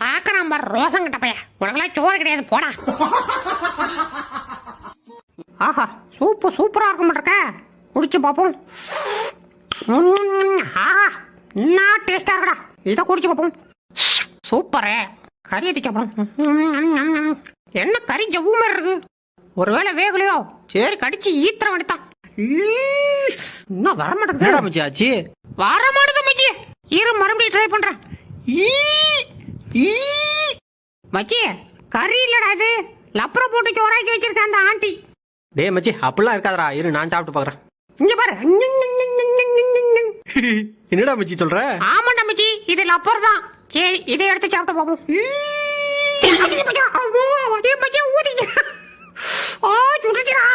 பாக்குறான் பாரு ரோசம் கிட்ட பைய, உனக்கெல்லாம் சோறு கிடையாது போடா. ஆஹா சூப்பு சூப்பரா இருக்க மாட்டிருக்க, குடிச்சு பாப்போம். ஆஹா என்ன டேஸ்டா இருக்கடா, இதை குடிச்சு பாப்போம். சூப்பரே, கறி எடுத்து சாப்பிடும். என்ன கறி ஜவ்வு மாதிரி இருக்கு, ஒருவேளை வேகலையோ? சரி கடிச்சு ஈத்திரம் எடுத்தான். இன்னும் வர மாட்டேங்குது ஆச்சு, வர மாட்டேங்குது மச்சி. இரு மறுபடியும் ட்ரை பண்றேன். மச்சி கறி இல்லடா இது, லப்பர போட்டு சோறாக்கி வச்சிருக்கேன் அந்த ஆண்டி. டே மச்சி அப்படிலாம் இருக்காதடா, இரு நான் சாப்பிட்டு பாக்குறேன். இங்க பாரு. என்னடா மச்சி சொல்ற? ஆமாண்டா மச்சி, இது லப்பர் தான். சரி இதை எடுத்து சாப்பிட்டு பாப்போம். ஊதிக்கிறா